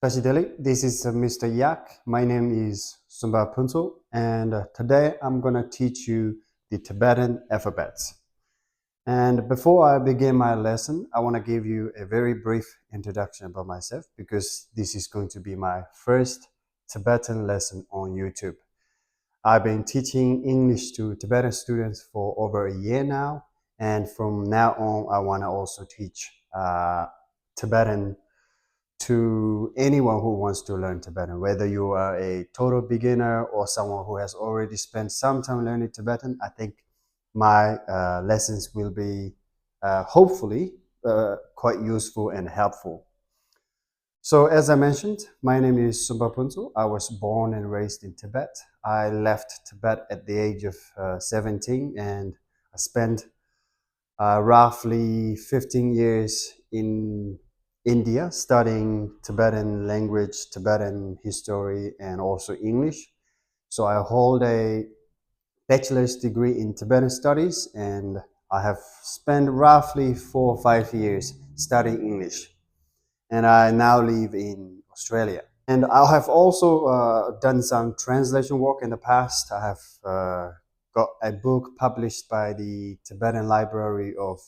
Kasideli, this is Mr. Yak. My name is Sumba Punto, and today I'm going to teach you the Tibetan alphabets. And before I begin my lesson, I want to give you a very brief introduction about myself because this is going to be my first Tibetan lesson on YouTube. I've been teaching English to Tibetan students for over a year now, and from now on, I want to also teach Tibetan to anyone who wants to learn Tibetan, whether you are a total beginner or someone who has already spent some time learning Tibetan. I think my lessons will be hopefully quite useful and helpful. So as I mentioned, my name is Sumba Puntu. I was born and raised in Tibet. I left Tibet at the age of 17 and I spent roughly 15 years in India studying Tibetan language, Tibetan history, and also English. So I hold a bachelor's degree in Tibetan studies and I have spent roughly 4 or 5 years studying English. And I now live in Australia. And I have also done some translation work in the past. I have got a book published by the Tibetan Library of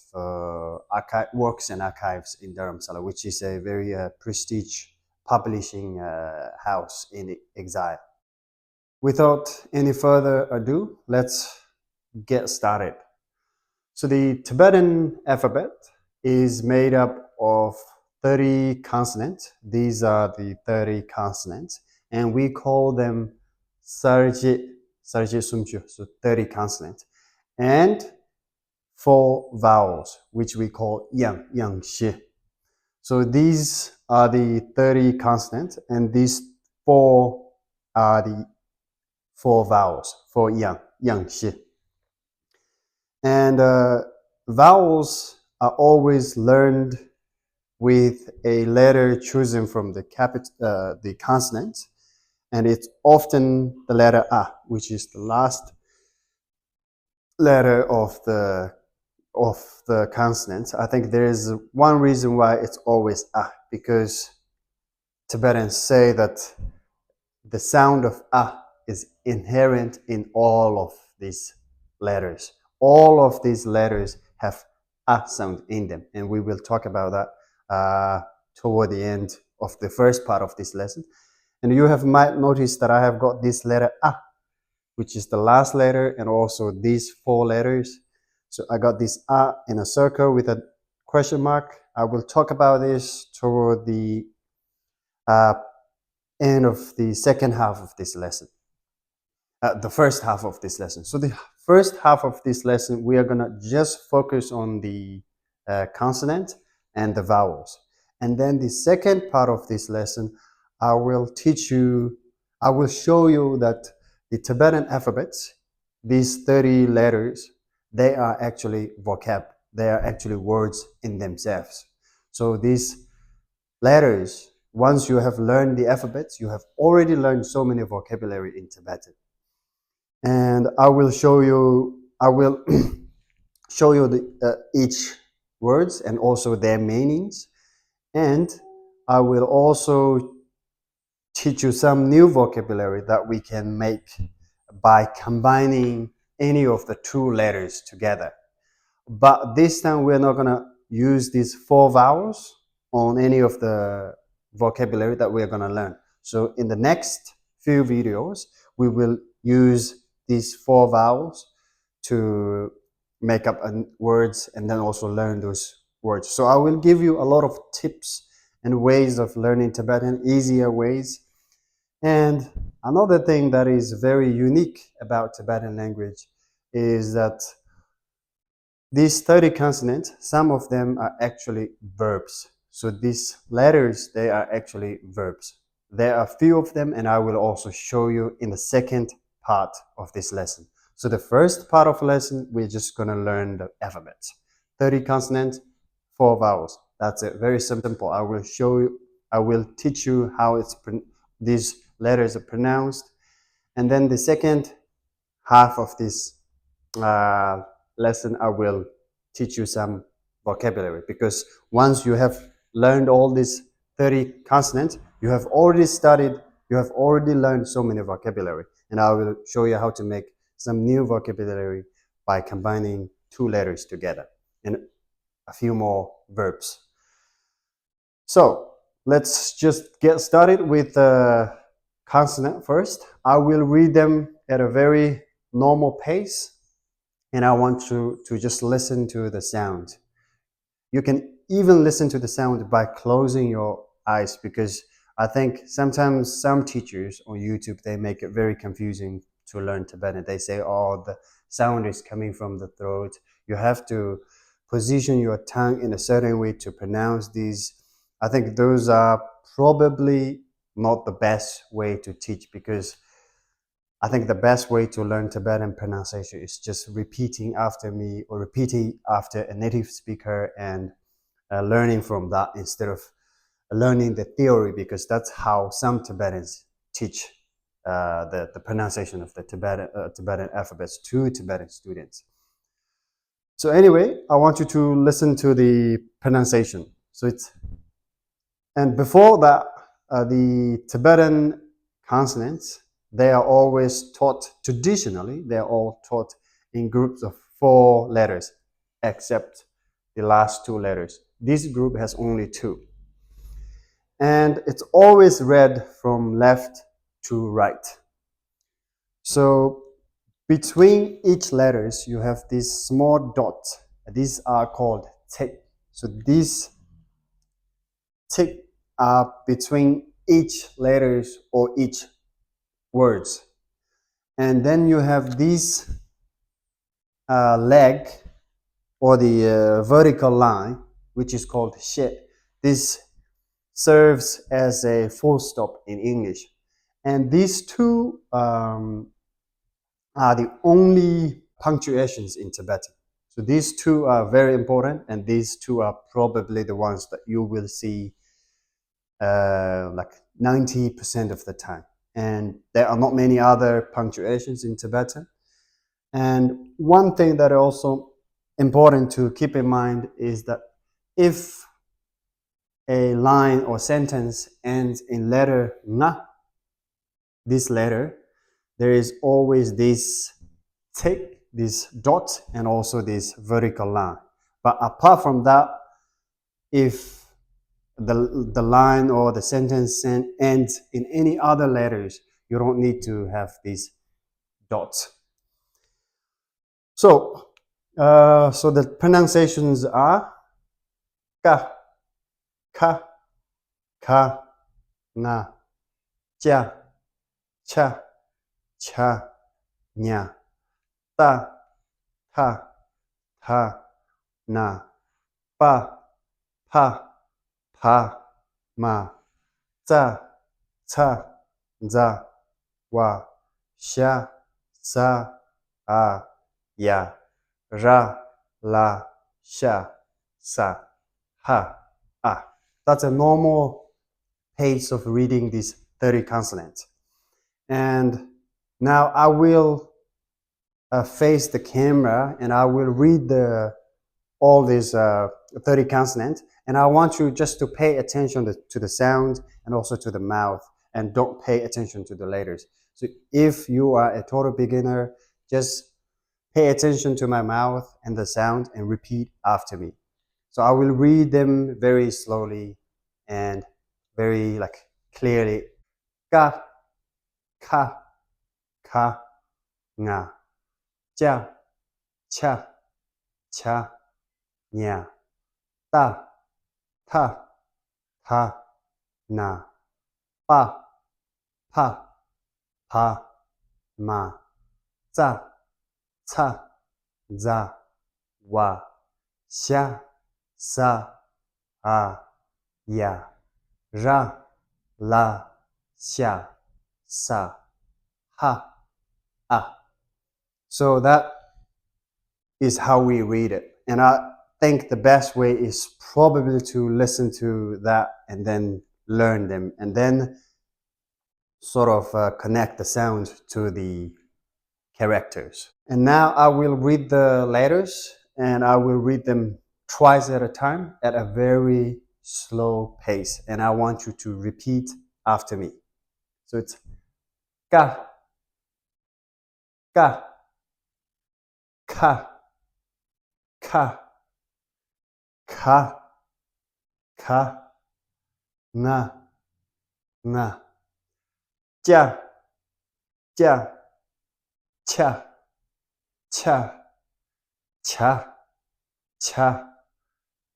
Works and Archives in Dharamsala, which is a very prestigious publishing house in exile. Without any further ado, let's get started. So the Tibetan alphabet is made up of 30 consonants. These are the 30 consonants, and we call them Sarje Sumchu, so 30 consonants, and 4 vowels, which we call Yang Shi. So these are the 30 consonants, and these 4 are the 4 vowels for Yang Shi. And vowels are always learned with a letter chosen from the consonant, and it's often the letter A, which is the last letter of the consonant. I think there is one reason why it's always A, because Tibetans say that the sound of A is inherent in all of these letters. All of these letters have A sound in them, and we will talk about that toward the end of the first part of this lesson. And you might notice that I have got this letter A, which is the last letter, and also these 4 letters. So I got this A in a circle with a question mark. I will talk about this toward the end of the second half of this lesson. The first half of this lesson. So the first half of this lesson, we are going to just focus on the consonant and the vowels. And then the second part of this lesson, I will show you that the Tibetan alphabets, these 30 letters, they are actually vocab. They are actually words in themselves. So these letters, once you have learned the alphabets, you have already learned so many vocabulary in Tibetan. And I will show you each words and also their meanings. And I will also teach you some new vocabulary that we can make by combining any of the 2 letters together. But this time we're not going to use these 4 vowels on any of the vocabulary that we're going to learn. So in the next few videos, we will use these 4 vowels to make up words and then also learn those words. So I will give you a lot of tips and ways of learning Tibetan, easier ways. And another thing that is very unique about Tibetan language is that these 30 consonants, some of them are actually verbs. So these letters, they are actually verbs. There are a few of them, and I will also show you in the second part of this lesson. So the first part of the lesson, we're just going to learn the alphabet. 30 consonants, 4 vowels. That's it. Very simple. I will teach you how these letters are pronounced. And then the second half of this lesson, I will teach you some vocabulary, because once you have learned all these 30 consonants, you have already studied, you have already learned so many vocabulary. And I will show you how to make some new vocabulary by combining two letters together and a few more verbs. So let's just get started with the consonant first. I will read them at a very normal pace, and I want you to just listen to the sound. You can even listen to the sound by closing your eyes, because I think sometimes some teachers on YouTube, they make it very confusing to learn Tibetan. They say, oh, the sound is coming from the throat. You have to position your tongue in a certain way to pronounce these. I think those are probably not the best way to teach, because I think the best way to learn Tibetan pronunciation is just repeating after me or repeating after a native speaker and learning from that instead of learning the theory, because that's how some Tibetans teach the pronunciation of the Tibetan alphabets to Tibetan students. So anyway, I want you to listen to the pronunciation. And before that, the Tibetan consonants, they are always taught, traditionally, they're all taught in groups of 4 letters, except the last 2 letters. This group has only 2. And it's always read from left to right. So between each letters, you have these small dots. These are called tick. So these tick are between each letters or each words. And then you have this leg or the vertical line, which is called she. This serves as a full stop in English. And these two are the only punctuations in Tibetan. So these two are very important, and these two are probably the ones that you will see like 90% of the time. And there are not many other punctuations in Tibetan. And one thing that is also important to keep in mind is that if a line or sentence ends in letter na, this letter, there is always this tick, this dot, and also this vertical line. But apart from that, if the line or the sentence ends in any other letters, you don't need to have these dots. So, so the pronunciations are ka, ka, ka, na, ja, cha, cha, nya, ta, ta, ta, na, pa, pa, pa, ma, za, ca, za, wa, sha, sa, a, ya, ra, la, sha, sa, ha, a. That's a normal pace of reading these 30 consonants. And now I will face the camera and I will read all these 30 consonants. And I want you just to pay attention to the sound and also to the mouth, and don't pay attention to the letters. So if you are a total beginner, just pay attention to my mouth and the sound and repeat after me. So I will read them very slowly and very clearly. Ka, ka, ka, nga, ja, cha, cha, nya, ta, ta, ta, na, pa, pa, pa, ma, za, ca, za, wa, sha, sa, a, ya, ra, la, sha, sa, ha, a. So that is how we read it. And I think the best way is probably to listen to that and then learn them, and then sort of connect the sound to the characters. And now I will read the letters, and I will read them twice at a time at a very slow pace, and I want you to repeat after me. So it's ka, ka, ka, ka, ka, ka, na, na, ja, ja, cha, cha, cha, cha,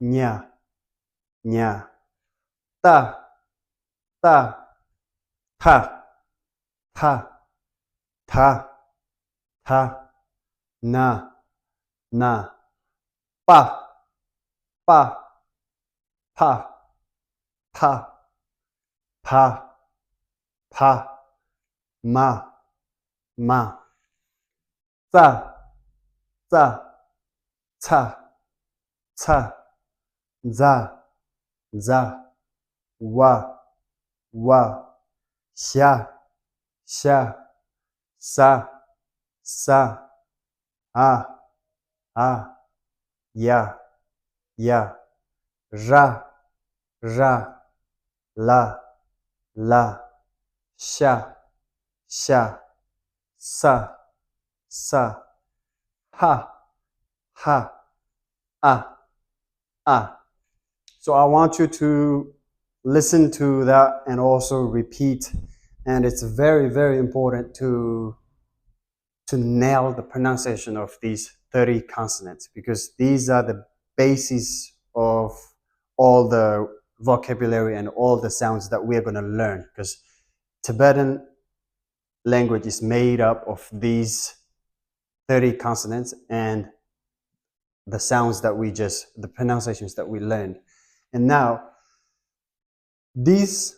nya, nya, ta, ta, ta, ta, ta, ta, na, na, pa, pa, pa, pa, pa, pa, ma, ma, za, za, ca, ca, za, za, wa, wa, xia, xia, sa, sa, a, a, ya, ya, ra, ra, la, la, sha, sha, sa, sa, ha, ha, a. So I want you to listen to that and also repeat. And it's very, very important to nail the pronunciation of these 30 consonants, because these are the basis of all the vocabulary and all the sounds that we're going to learn, because Tibetan language is made up of these 30 consonants and the sounds that the pronunciations that we learned. And now these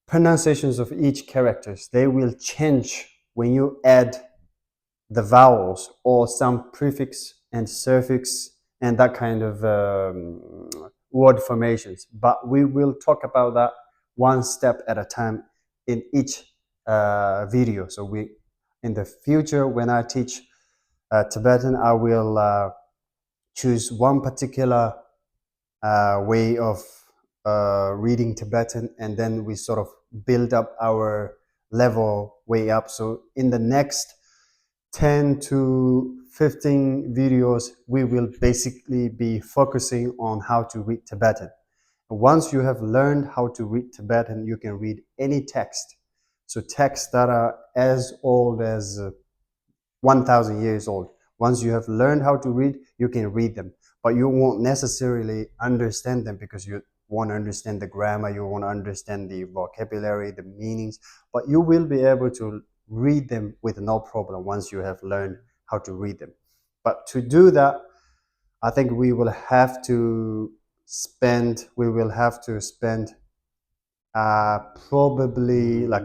pronunciations of each characters, they will change when you add the vowels or some prefix and suffix and that kind of word formations. But we will talk about that one step at a time in each video. So in the future, when I teach Tibetan, I will choose one particular way of reading Tibetan, and then we sort of build up our level way up. So in the next 10 to 15 videos, we will basically be focusing on how to read Tibetan. Once you have learned how to read Tibetan, you can read any text. So texts that are as old as 1,000 years old. Once you have learned how to read, you can read them. But you won't necessarily understand them, because you want to understand the grammar, you want to understand the vocabulary, the meanings, but you will be able to read them with no problem once you have learned how to read them. But to do that, I think we will have to spend probably like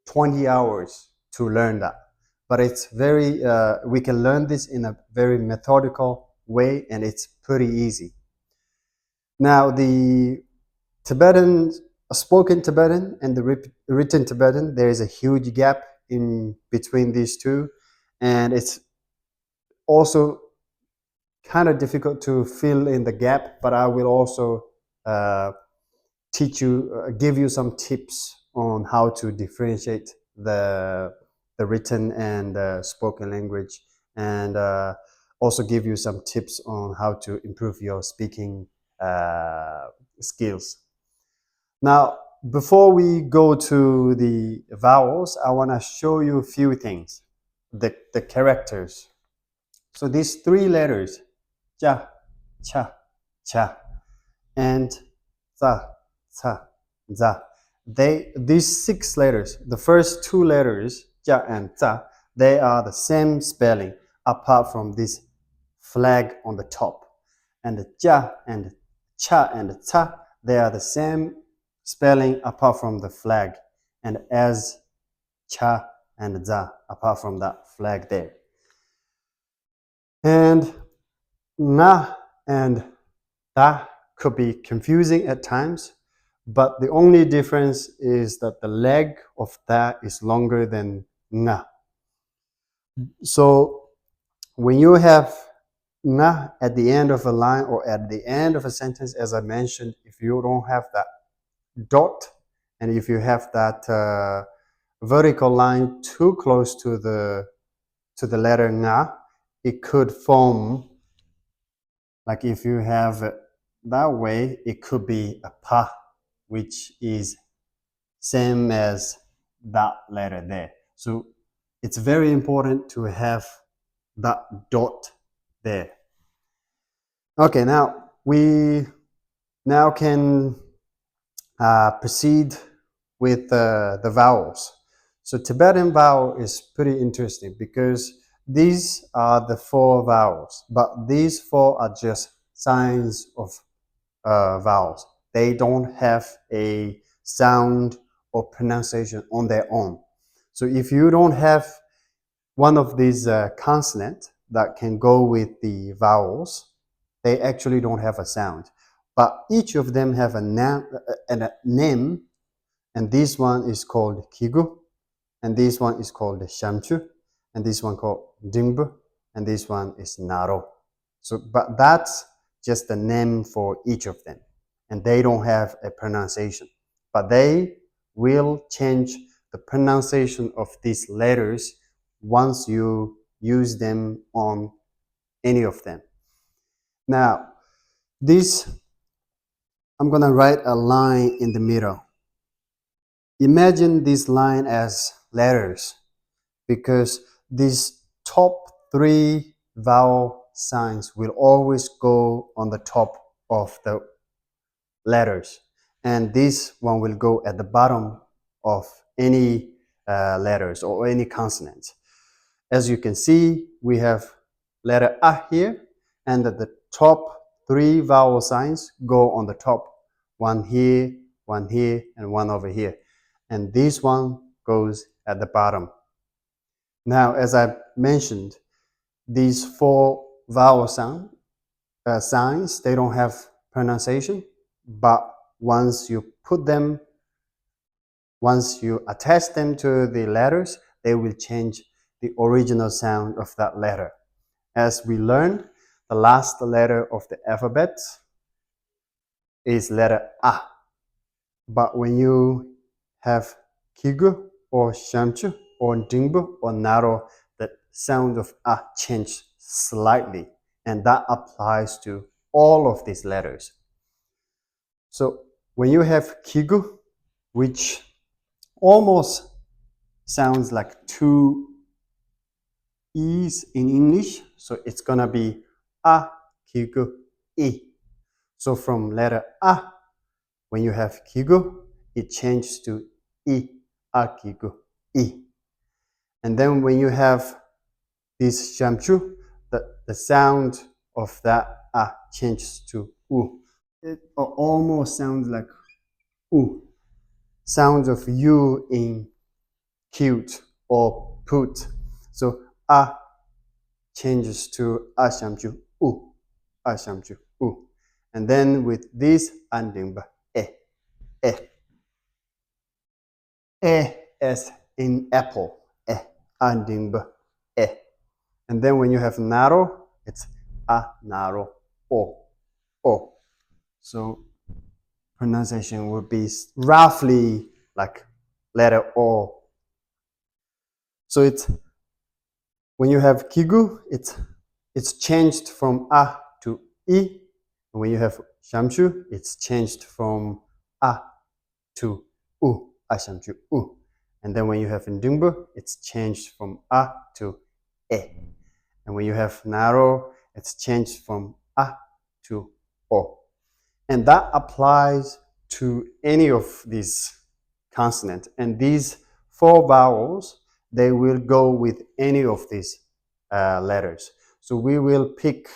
20 hours to learn that. But it's we can learn this in a very methodical way, and it's pretty easy. Now, the Tibetan, spoken Tibetan and the written Tibetan, there is a huge gap in between these two, and it's also kind of difficult to fill in the gap, but I will also give you some tips on how to differentiate the written and spoken language, and also give you some tips on how to improve your speaking skills. Now, before we go to the vowels, I want to show you a few things. The characters. So these three letters, ja, cha, cha, and za, ca, za. These six letters, the first two letters, ja and za, they are the same spelling apart from this flag on the top. And the ja and cha and ca, they are the same spelling apart from the flag, and as cha and za apart from that flag there. And na and da could be confusing at times, but the only difference is that the leg of da is longer than na. So when you have na at the end of a line or at the end of a sentence, as I mentioned, if you don't have that dot, and if you have that vertical line too close to the letter nga, it could form, like if you have it that way, it could be a pa, which is same as that letter there. So it's very important to have that dot there. Okay, now we now can proceed with the vowels. So Tibetan vowel is pretty interesting because these are the 4 vowels, but these 4 are just signs of vowels. They don't have a sound or pronunciation on their own. So if you don't have one of these consonants that can go with the vowels, they actually don't have a sound. But each of them have a name, and this one is called kigu, and this one is called shamchu, and this one called dingbu, and this one is naro. So, but that's just the name for each of them, and they don't have a pronunciation. But they will change the pronunciation of these letters once you use them on any of them. Now, this, I'm gonna write a line in the middle. Imagine this line as letters because these top 3 vowel signs will always go on the top of the letters, and this one will go at the bottom of any letters or any consonants. As you can see, we have letter A here, and the top 3 vowel signs go on the top. One here, and one over here. And this one goes at the bottom. Now, as I mentioned, these 4 vowel signs, they don't have pronunciation, but once you attach them to the letters, they will change the original sound of that letter. As we learned, the last letter of the alphabet is letter A. But when you have kigu or shamchu or dingbu or naro, the sound of A changes slightly, and that applies to all of these letters. So when you have kigu, which almost sounds like 2 E's in English, so it's gonna be A, kigu, E. So from letter A, when you have kigu, it changes to E, A, kigu, E. And then when you have this shamchu, the sound of that A changes to U. It almost sounds like U. Sounds of U in cute or put. So A changes to A shamchu, U, A shamchu, U. And then with this andingba, E, E. E as in apple, E, andingba, E. And then when you have naro, it's A, naro, O, O. So pronunciation would be roughly like letter O. So it's when you have kigu, it's changed from A to I. And when you have shamshu, it's changed from A to U, A shamshu, U. And then when you have ndungbu, it's changed from A to E. And when you have naro, it's changed from A to O. And that applies to any of these consonants. And these 4 vowels, they will go with any of these letters. So we will pick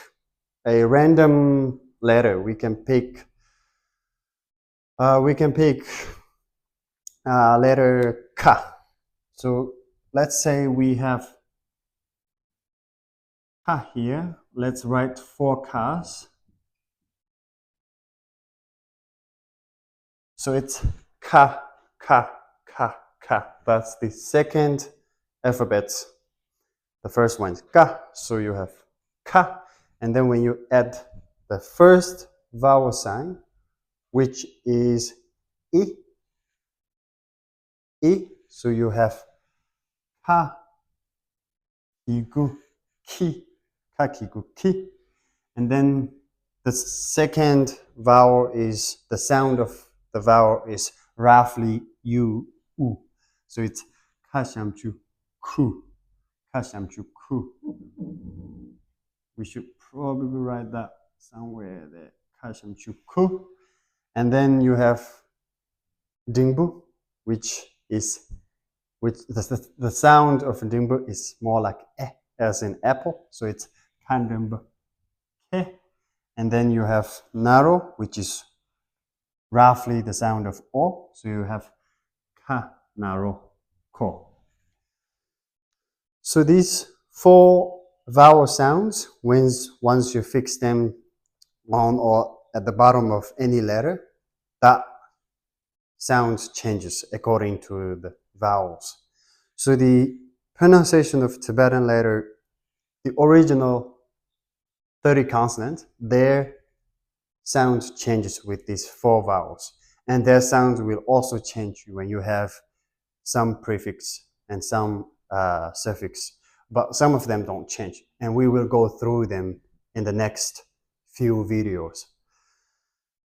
a random letter. We can pick letter Ka. So let's say we have Ka here. Let's write 4 Kas. So it's Ka, Ka, Ka, Ka. That's the second alphabet. The first one is Ka, so you have Ka. And then when you add the first vowel sign, which is I, so you have ka, kigu, ki, ka, kigu, ki. And then the second vowel is, the sound of the vowel is roughly u, u. So it's ka, sham, chu, ku, ka, sham, chu, ku. We should probably write that somewhere there, ka, sham, chu, ku. And then you have dingbu, which the sound of dingbu is more like eh, as in apple. So it's kan dingbu, ke. And then you have naro, which is roughly the sound of o. So you have ka, naro, ko. So these four vowel sounds, once you fix them on or at the bottom of any letter, that sound changes according to the vowels. So the pronunciation of Tibetan letter, the original 30 consonants, their sound changes with these four vowels. And their sound will also change when you have some prefix and some suffix. But some of them don't change. And we will go through them in the next few videos.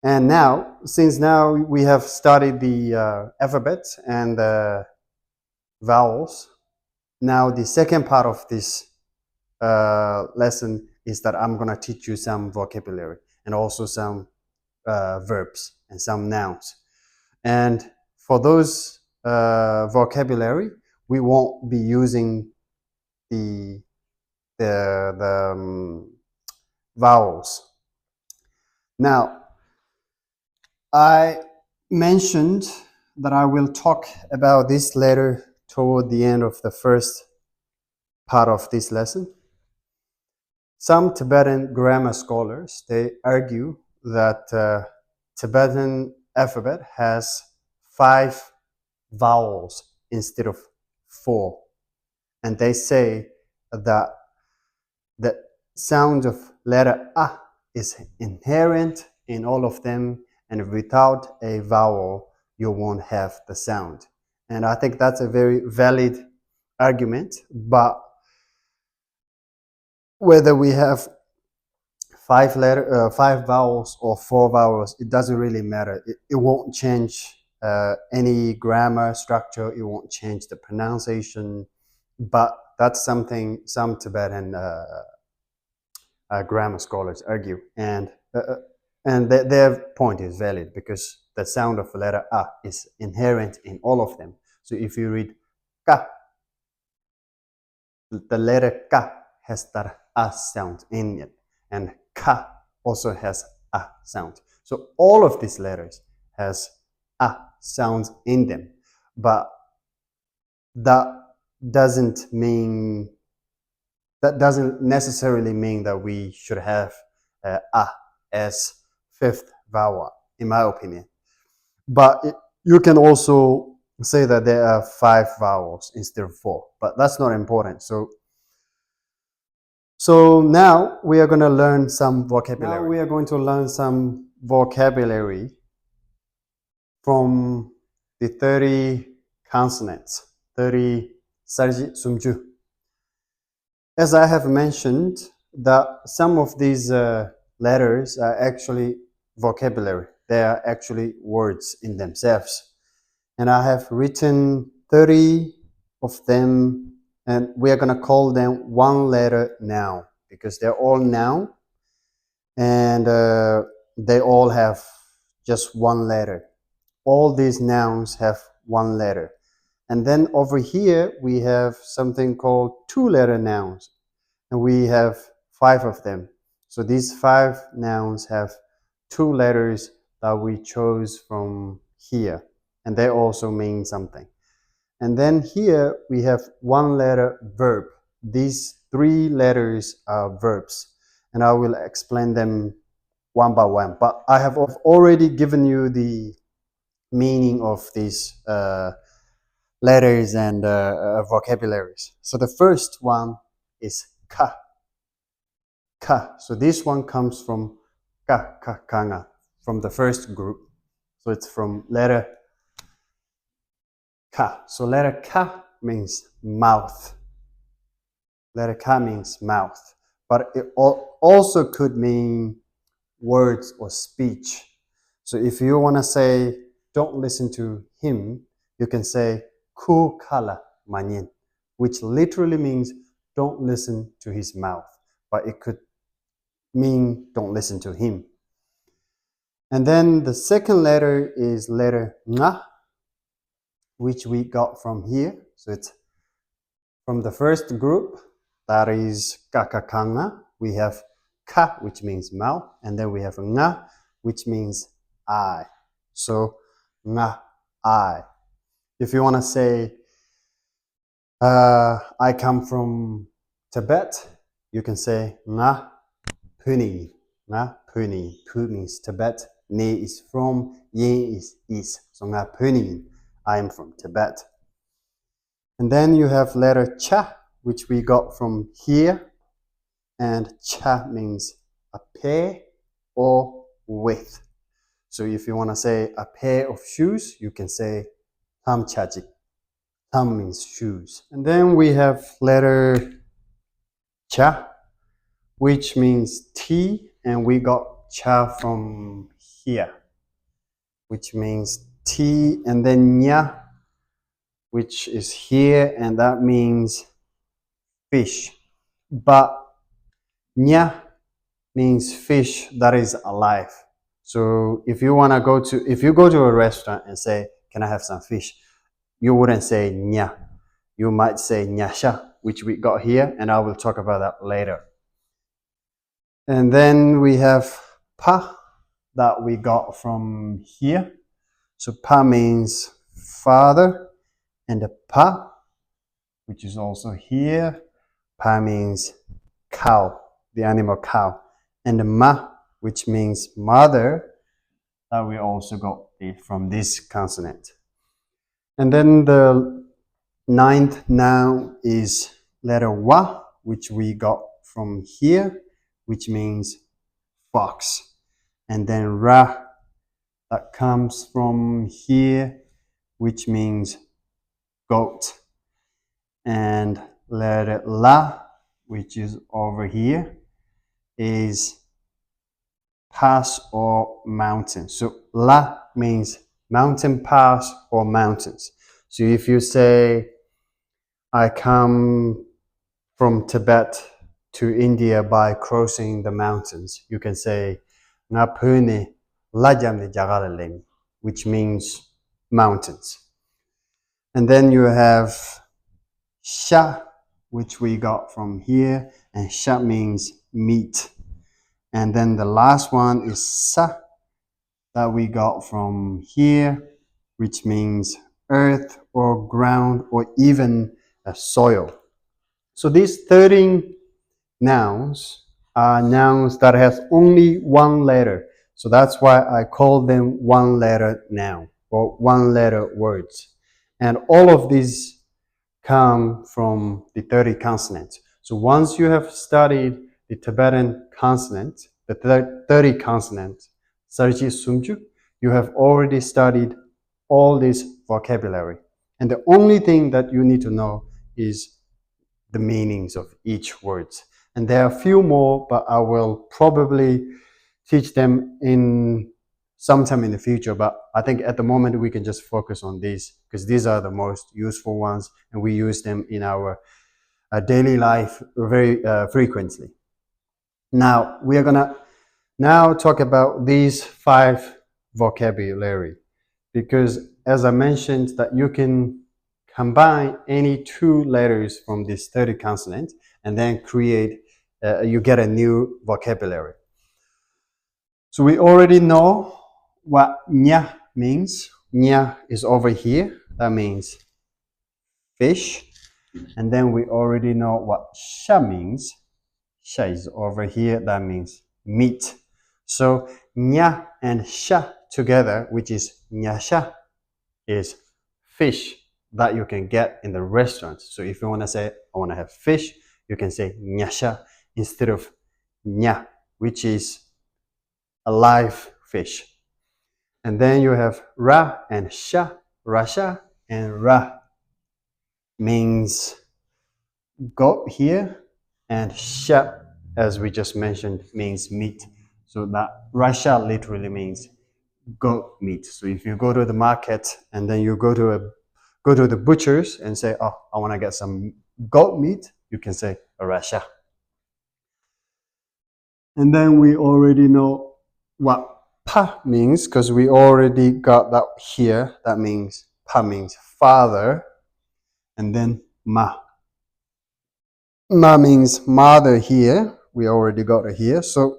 And now, since now we have studied the alphabet and the vowels, now the second part of this lesson is that I'm going to teach you some vocabulary and also some verbs and some nouns. And for those vocabulary, we won't be using the vowels. Now, I mentioned that I will talk about this later toward the end of the first part of this lesson. Some Tibetan grammar scholars, they argue that Tibetan alphabet has 5 vowels instead of 4. And they say that the sound of letter A is inherent in all of them, and without a vowel, you won't have the sound. And I think that's a very valid argument, but whether we have 5 vowels or 4 vowels, it doesn't really matter. It won't change any grammar structure. It won't change the pronunciation. But that's something some Tibetan grammar scholars argue, and their point is valid because the sound of the letter A is inherent in all of them. So if you read ka, the letter ka has that A sound in it, and ka also has A sound. So all of these letters has A sounds in them, but that doesn't necessarily mean that we should have A as 5th vowel, in my opinion. But you can also say that there are 5 vowels instead of 4, but that's not important. So now we are going to learn some vocabulary. Now we are going to learn some vocabulary from the 30 consonants, 30 sarji sumju. As I have mentioned, that some of these letters are actually vocabulary. They are actually words in themselves. And I have written 30 of them, and we are going to call them one letter noun because they're all noun, and they all have just one letter. All these nouns have one letter. And then over here, we have something called 2-letter nouns, and we have 5 of them. So these 5 nouns have 2 letters that we chose from here, and they also mean something. And then here we have 1-letter verb. These 3 letters are verbs, and I will explain them one by one. But I have already given you the meaning of these letters and vocabularies. So the first one is ka. ka. So this one comes from ka, ka, kanga, from the first group. So it's from letter ka. So letter ka means mouth. Letter ka means mouth. But it also could mean words or speech. So if you want to say, don't listen to him, you can say, ku kala manyin, which literally means don't listen to his mouth. But it could mean don't listen to him. And then the second letter is letter nga, which we got from here. So it's from the first group, that is kakakanga. We have ka, which means mouth, and then we have nga, which means eye. So nga, eye. If you want to say, I come from Tibet, you can say nga puni. Nga puni. Pu means Tibet. Ne is from. Yin is. So nga puni. I am from Tibet. And then you have letter cha, which we got from here. And cha means a pair or with. So if you want to say a pair of shoes, you can say tam chajik. Tam means shoes. And then we have letter cha, which means tea. And we got cha from here, which means tea. And then nya, which is here, and that means fish. But nya means fish that is alive. So if you go to a restaurant and say, can I have some fish? You wouldn't say nya. You might say nyasha, which we got here, and I will talk about that later. And then we have pa, that we got from here. So pa means father, and the pa, which is also here, pa means cow, the animal cow. And the ma, which means mother, that we also got it from this consonant. And then the ninth noun is letter wa, which we got from here, which means fox. And then ra, that comes from here, which means goat. And letter la, which is over here, is pass or mountain. So la means mountain pass or mountains. So if you say, I come from Tibet to India by crossing the mountains, you can say nga pune lajamne jagaleleng, which means mountains. And then you have sha, which we got from here, and sha means meat. And then the last one is sa, that we got from here, which means earth or ground or even a soil. So these 13 nouns are nouns that has only one letter. So that's why I call them one letter noun or one letter words. And all of these come from the 30 consonants. So once you have studied the Tibetan consonant, the 30 consonants, Sarji Sumju, you have already studied all this vocabulary. And the only thing that you need to know is the meanings of each word. And there are a few more, but I will probably teach them in sometime in the future. But I think at the moment we can just focus on these because these are the most useful ones and we use them in our daily life very frequently. Now we are gonna now talk about these 5 vocabulary because as I mentioned that you can combine any 2 letters from this 30 consonant and then create you get a new vocabulary. So we already know what nya means. Nya is over here. That means fish. And then we already know what sha means. Sha is over here. That means meat. So nya and sha together, which is nyasha, is fish that you can get in the restaurant. So if you want to say, I want to have fish, you can say nyasha instead of nya, which is a live fish. And then you have ra and sha, rasha, and ra means goat here, and sha, as we just mentioned, means meat. So that rasha literally means goat meat. So if you go to the market and then you go to the butchers and say, "Oh, I want to get some goat meat," you can say rasha. And then we already know what pa means because we already got that here. That means pa means father, and then ma. Ma means mother here. We already got it here. So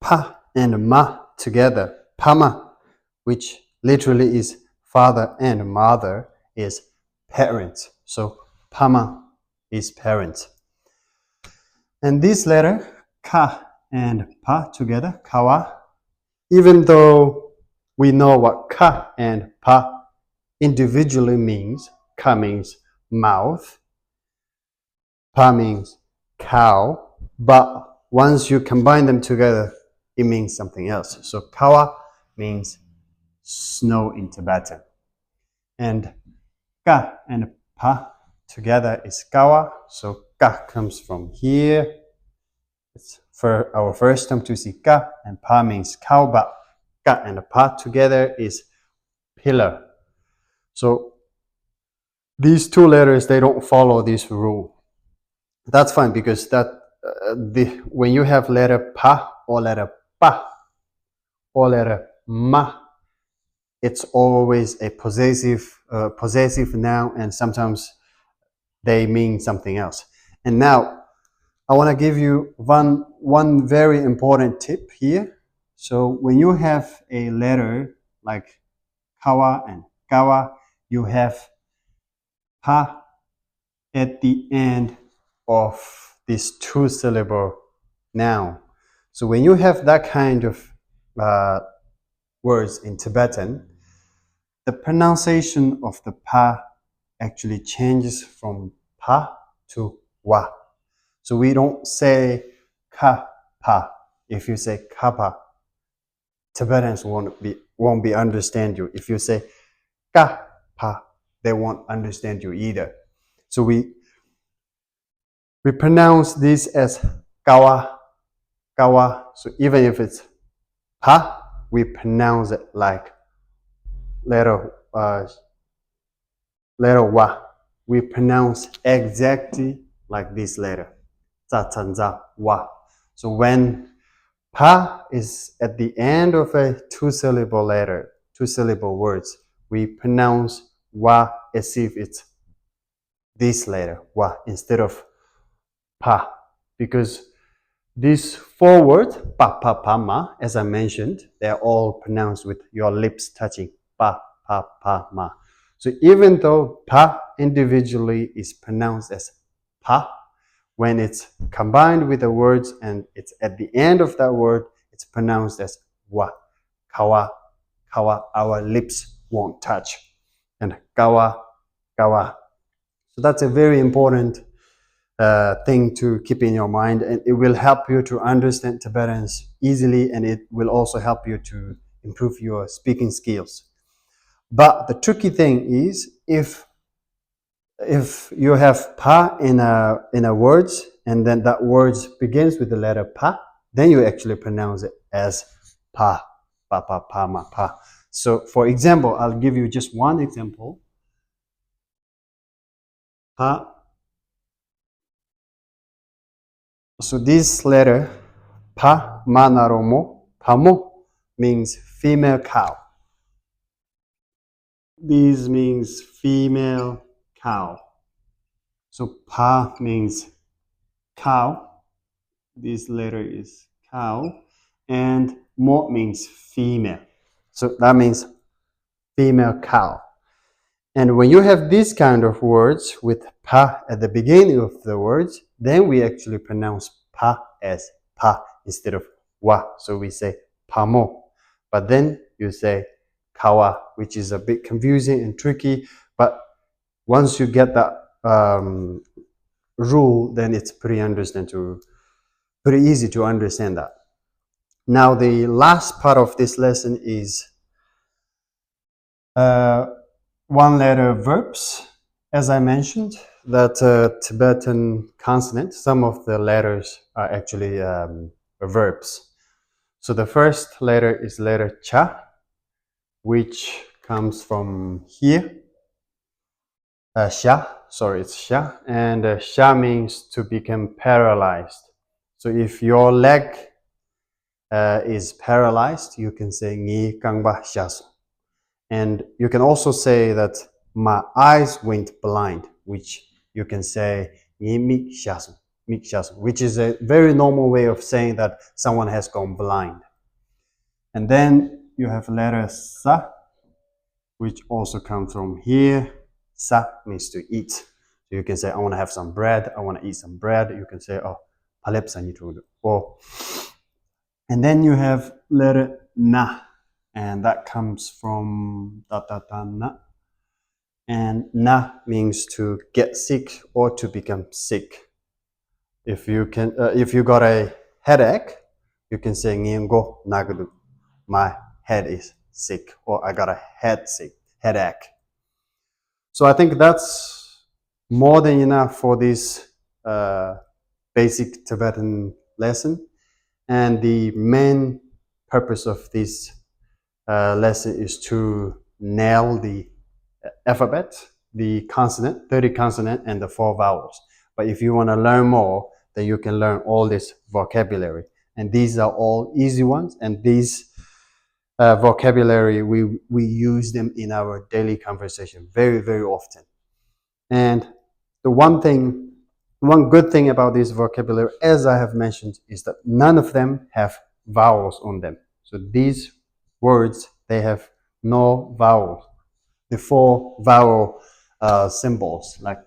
pa and ma together, pama, which literally is father and mother, is parent. So pama is parent. And this letter, ka and pa together, kawa, even though we know what ka and pa individually means, ka means mouth, pa means cow, but once you combine them together, it means something else. So kawa means snow in Tibetan. And ka and pa together is kawa. So ka comes from here. It's for our first time to see ka, and pa means cow, but ka and pa together is pillar. So these two letters, they don't follow this rule. That's fine because when you have letter pa or letter pa or letter ma, it's always a possessive noun, and sometimes they mean something else. And now I want to give you one very important tip here. So when you have a letter like kawa and kawa, you have pa at the end of this two-syllable noun. So when you have that kind of words in Tibetan, the pronunciation of the pa actually changes from pa to wa. So we don't say ka pa. If you say kapa, Tibetans won't be understand you. If you say ka pa, they won't understand you either. So we pronounce this as kawa, kawa. So even if it's pa, we pronounce it like letter wa. We pronounce exactly like this letter. Za tanza wa. So when pa is at the end of a two-syllable letter, two-syllable words, we pronounce wa as if it's this letter, wa, instead of pa. Because these four words, pa, pa, pa, ma, as I mentioned, they're all pronounced with your lips touching, pa, pa, pa, ma. So even though pa individually is pronounced as pa, when it's combined with the words and it's at the end of that word, it's pronounced as wa. Kawa, kawa, our lips won't touch. And kawa, kawa. So that's a very important thing to keep in your mind, and it will help you to understand Tibetans easily, and it will also help you to improve your speaking skills. But the tricky thing is if you have pa in a words, and then that words begins with the letter pa, then you actually pronounce it as pa, pa, pa, pa, ma, pa. So for example, I'll give you just one example. Pa. So this letter, pa, ma, naromo, pamo, means female cow. This means female cow. So pa means cow. This letter is cow. And mo means female. So that means female cow. And when you have these kind of words with pa at the beginning of the words, then we actually pronounce pa as pa instead of wa. So we say pamo. But then you say kawa, which is a bit confusing and tricky. But once you get that rule, then it's pretty pretty easy to understand that. Now, the last part of this lesson is one letter verbs. As I mentioned, that Tibetan consonant, some of the letters are actually verbs. So the first letter is letter cha, which comes from here. Sha, sorry, it's sha, and sha means to become paralyzed. So if your leg is paralyzed, you can say ngi kangba shasu. And you can also say that my eyes went blind, which you can say ngi mik shasu, which is a very normal way of saying that someone has gone blind. And then you have letter sa, which also comes from here. Sa means to eat. So you can say, I want to have some bread. I want to eat some bread. You can say, oh, palep sanitudu. Or, and then you have letter na, and that comes from tatatana. And na means to get sick or to become sick. If you got a headache, you can say ngiengo nagadu. My head is sick, or I got a headache. So I think that's more than enough for this basic Tibetan lesson. And the main purpose of this lesson is to nail the alphabet, the consonant, 30 consonant, and the 4 vowels. But if you want to learn more, then you can learn all this vocabulary. And these are all easy ones. And these vocabulary, we use them in our daily conversation very, very often. And the one good thing about this vocabulary, as I have mentioned, is that none of them have vowels on them. So these words, they have no vowel. The 4 vowel symbols, like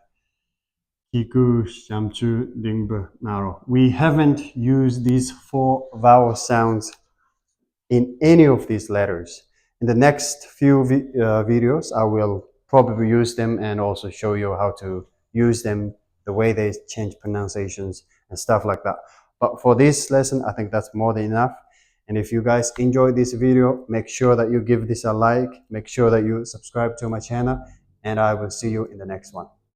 kiku, shamchu, dingbu, naro. We haven't used these 4 vowel sounds in any of these letters. In the next few videos, I will probably use them and also show you how to use them, the way they change pronunciations and stuff like that. But for this lesson, I think that's more than enough. And if you guys enjoyed this video, make sure that you give this a like, make sure that you subscribe to my channel, and I will see you in the next one.